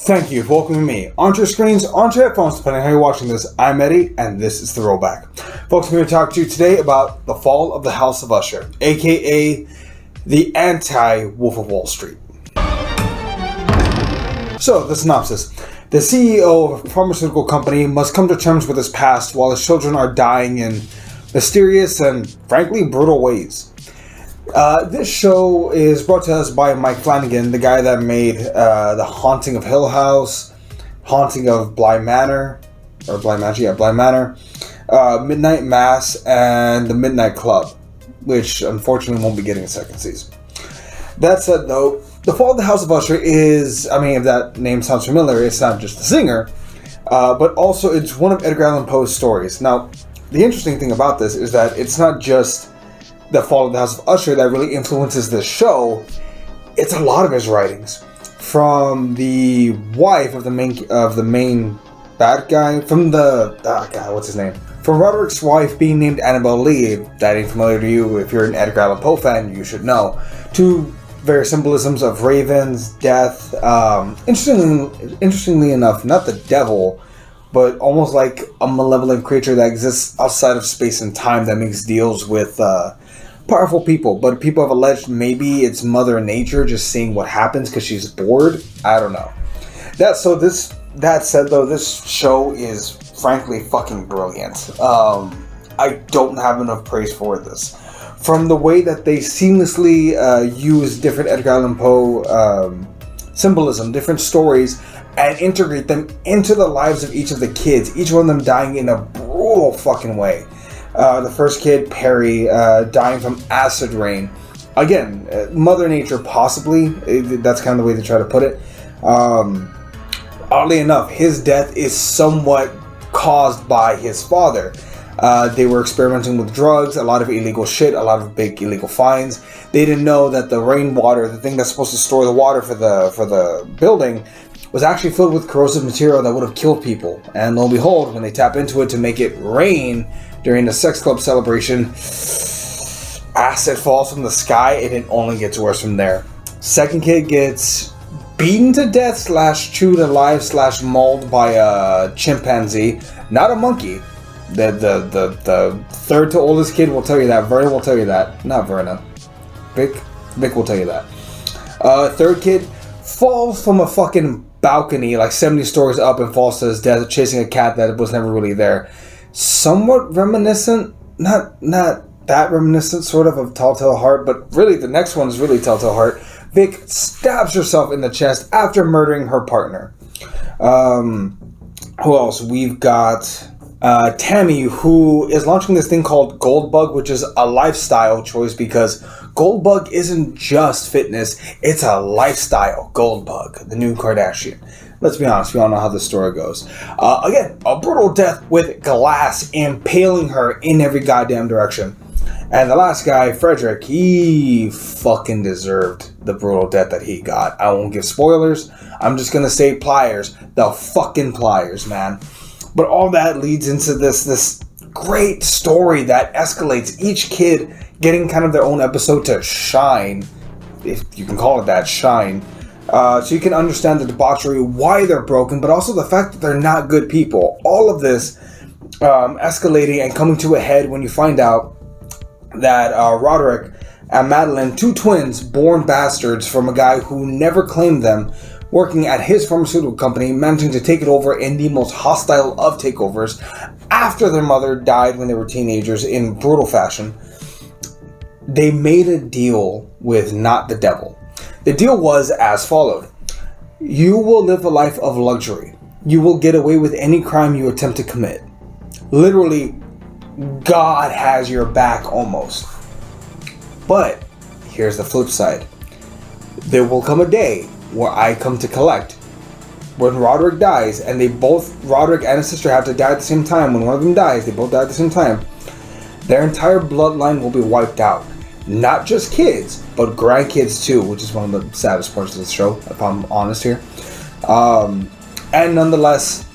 Thank you for welcoming me onto your screens, onto your headphones, depending on how you're watching this. I'm Eddie, and this is The Rollback. Folks, I'm going to talk to you today about the fall of the House of Usher, aka the anti-Wolf of Wall Street. So, the synopsis. The CEO of a pharmaceutical company must come to terms with his past while his children are dying in mysterious and, frankly, brutal ways. This show is brought to us by Mike Flanagan, the guy that made The Haunting of Hill House, Haunting of Bly Manor, Midnight Mass, and The Midnight Club, which unfortunately won't be getting a second season. That said, though, The Fall of the House of Usher is, if that name sounds familiar, it's not just the singer, but also it's one of Edgar Allan Poe's stories. Now, the interesting thing about this is that it's not just The Fall of the House of Usher that really influences this show. It's a lot of his writings, from the wife of the main bad guy, from from Roderick's wife being named Annabelle Lee. That ain't familiar to you. If you're an Edgar Allan Poe fan, you should know. To various symbolisms of ravens, death. Interestingly enough, not the devil, but almost like a malevolent creature that exists outside of space and time that makes deals with powerful people. But people have alleged maybe it's Mother Nature just seeing what happens because she's bored. I don't know. That said, though, this show is frankly fucking brilliant. I don't have enough praise for this. From the way that they seamlessly use different Edgar Allan Poe symbolism, different stories, and integrate them into the lives of each of the kids, each one of them dying in a brutal fucking way. The first kid, Perry, dying from acid rain. Again, Mother Nature possibly. That's kind of the way they try to put it. Oddly enough, his death is somewhat caused by his father. They were experimenting with drugs, a lot of illegal shit, a lot of big illegal fines. They didn't know that the rainwater, the thing that's supposed to store the water for the building, was actually filled with corrosive material that would have killed people. And lo and behold, when they tap into it to make it rain during the sex club celebration, acid falls from the sky and it only gets worse from there. Second kid gets beaten to death / chewed alive / mauled by a chimpanzee, not a monkey. The third to oldest kid will tell you that. Verna will tell you that. Not Verna. Vic will tell you that. Third kid falls from a fucking balcony like 70 stories up and falls to his death chasing a cat that was never really there. Somewhat reminiscent, not that reminiscent sort of Telltale Heart, but really the next one is really Telltale Heart. Vic stabs herself in the chest after murdering her partner. Who else? We've got Tammy, who is launching this thing called Goldbug, which is a lifestyle choice because Goldbug isn't just fitness, it's a lifestyle. Goldbug, the new Kardashian. Let's be honest, we all know how the story goes. Again, a brutal death with glass impaling her in every goddamn direction. And the last guy, Frederick, he fucking deserved the brutal death that he got. I won't give spoilers. I'm just gonna say pliers. The fucking pliers, man. But all that leads into this great story that escalates, each kid getting kind of their own episode to shine, if you can call it that, shine. So you can understand the debauchery, why they're broken, but also the fact that they're not good people. All of this escalating and coming to a head when you find out that Roderick and Madeline, two twins, born bastards from a guy who never claimed them, working at his pharmaceutical company, managing to take it over in the most hostile of takeovers after their mother died when they were teenagers in brutal fashion. They made a deal with not the devil. The deal was as followed. You will live a life of luxury. You will get away with any crime you attempt to commit. Literally, God has your back almost. But here's the flip side. There will come a day where I come to collect. When Roderick dies, and Roderick and his sister have to die at the same time. When one of them dies, they both die at the same time. Their entire bloodline will be wiped out. Not just kids, but grandkids too, which is one of the saddest parts of the show, if I'm honest here. And nonetheless,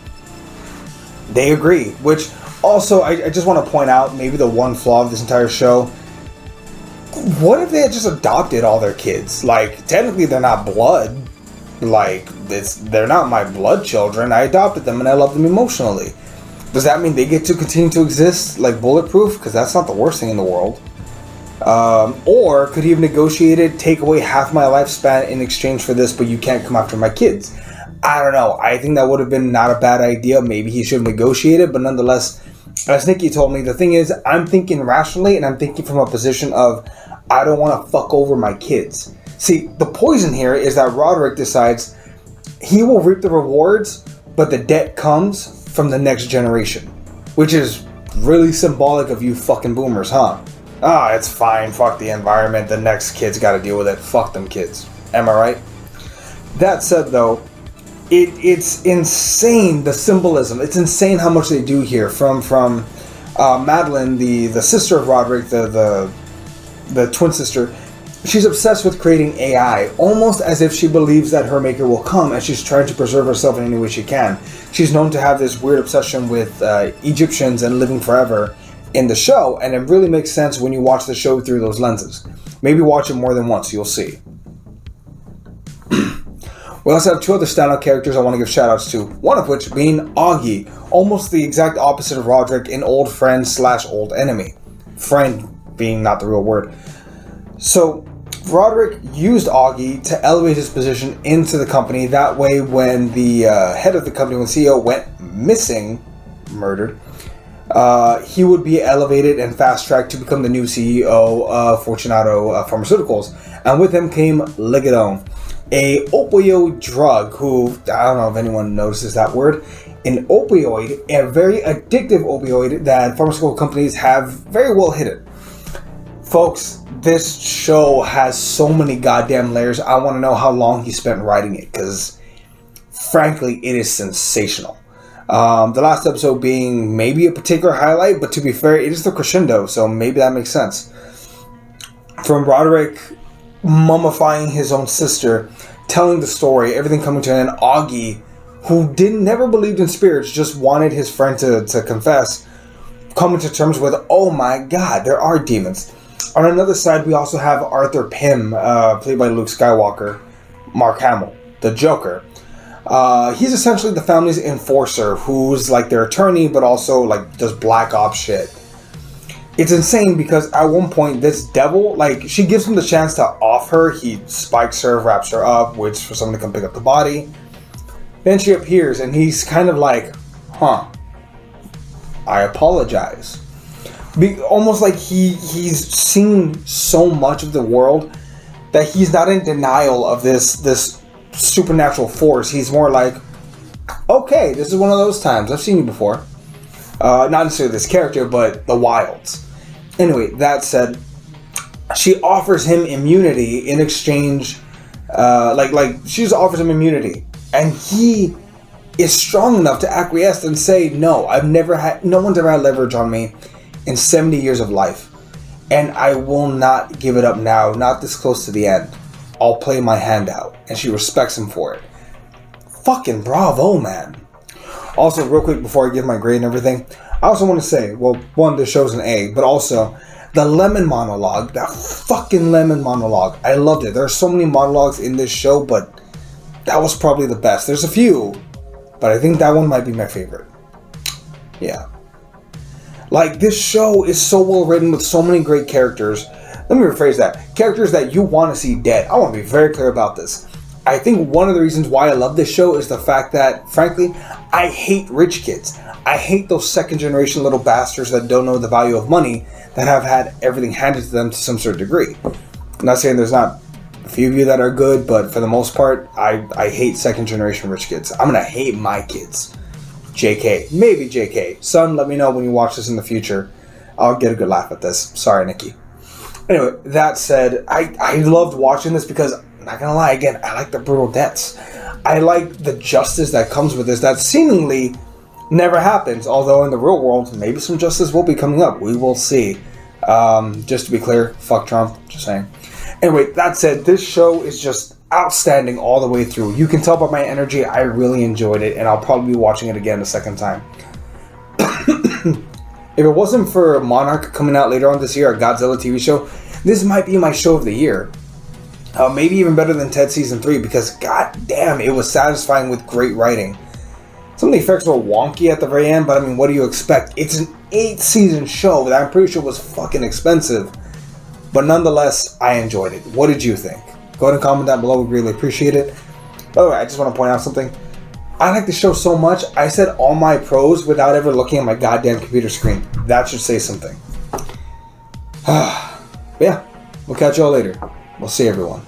they agree. Which also, I just want to point out, maybe the one flaw of this entire show. What if they had just adopted all their kids? Like, technically they're not blood, Like, they're not my blood children. I adopted them and I love them emotionally. Does that mean they get to continue to exist like bulletproof? Because that's not the worst thing in the world. Or could he have negotiated, take away half my lifespan in exchange for this, but you can't come after my kids? I don't know. I think that would have been not a bad idea. Maybe he should have negotiated, but nonetheless, as Nikki told me, the thing is, I'm thinking rationally and I'm thinking from a position of, I don't want to fuck over my kids. See, the poison here is that Roderick decides he will reap the rewards, but the debt comes from the next generation. Which is really symbolic of you fucking boomers, huh? Ah, it's fine, fuck the environment, the next kid's gotta deal with it, fuck them kids. Am I right? That said though, it's insane, the symbolism. It's insane how much they do here. From Madeline, the sister of Roderick, the twin sister. She's obsessed with creating AI, almost as if she believes that her maker will come, and she's trying to preserve herself in any way she can. She's known to have this weird obsession with Egyptians and living forever in the show, and it really makes sense when you watch the show through those lenses. Maybe watch it more than once, you'll see. We also have two other standout characters I want to give shoutouts to, one of which being Augie, almost the exact opposite of Roderick, an old friend / old enemy. Friend being not the real word. So, Roderick used Augie to elevate his position into the company. That way, when the head of the company, when CEO went missing, murdered, he would be elevated and fast-tracked to become the new CEO of Fortunato Pharmaceuticals. And with him came Ligadone, a opioid drug who, I don't know if anyone notices that word, an opioid, a very addictive opioid that pharmaceutical companies have very well hidden. Folks, this show has so many goddamn layers. I want to know how long he spent writing it, because frankly, it is sensational. The last episode being maybe a particular highlight, but to be fair, it is the crescendo, so maybe that makes sense. From Roderick mummifying his own sister, telling the story, everything coming to an end, Augie, who never believed in spirits, just wanted his friend to confess, coming to terms with, oh my god, there are demons. On another side, we also have Arthur Pym, played by Luke Skywalker, Mark Hamill, the Joker. He's essentially the family's enforcer, who's like their attorney, but also like does black ops shit. It's insane because at one point, this devil, like, she gives him the chance to off her. He spikes her, wraps her up, waits for someone to come pick up the body. Then she appears, and he's kind of like, huh, I apologize. Almost like he's seen so much of the world that he's not in denial of this supernatural force. He's more like, okay, this is one of those times. I've seen you before. Not necessarily this character, but the wilds. Anyway, that said, she offers him immunity in exchange. She just offers him immunity, and he is strong enough to acquiesce and say, no one's ever had leverage on me in 70 years of life, and I will not give it up now, not this close to the end. I'll play my hand out, and she respects him for it. Fucking bravo, man. Also, real quick before I give my grade and everything, I also want to say, well, one, this show's an A, but also the lemon monologue, that fucking lemon monologue, I loved it. There are so many monologues in this show, but that was probably the best. There's a few, but I think that one might be my favorite. Yeah. Like, this show is so well written with so many great characters. Let me rephrase that. Characters that you want to see dead. I want to be very clear about this. I think one of the reasons why I love this show is the fact that, frankly, I hate rich kids. I hate those second generation little bastards that don't know the value of money, that have had everything handed to them to some sort of degree. I'm not saying there's not a few of you that are good, but for the most part, I hate second generation rich kids. I'm going to hate my kids. JK. Maybe JK. Son, let me know when you watch this in the future. I'll get a good laugh at this. Sorry, Nikki. Anyway, that said, I loved watching this because, I'm not gonna lie, again, I like the brutal deaths. I like the justice that comes with this that seemingly never happens, although in the real world, maybe some justice will be coming up. We will see. Just to be clear, fuck Trump, just saying. Anyway, that said, this show is just outstanding all the way through. You can tell by my energy, I really enjoyed it, and I'll probably be watching it again a second time. If it wasn't for Monarch coming out later on this year, a Godzilla TV show, this might be my show of the year. Maybe even better than Ted Season 3 because god damn, it was satisfying with great writing. Some of the effects were wonky at the very end, but I mean, what do you expect? It's an 8-season show that I'm pretty sure was fucking expensive. But nonetheless, I enjoyed it. What did you think? Go ahead and comment down below. We'd really appreciate it. By the way, I just want to point out something. I like the show so much, I said all my pros without ever looking at my goddamn computer screen. That should say something. Yeah, we'll catch y'all later. We'll see everyone.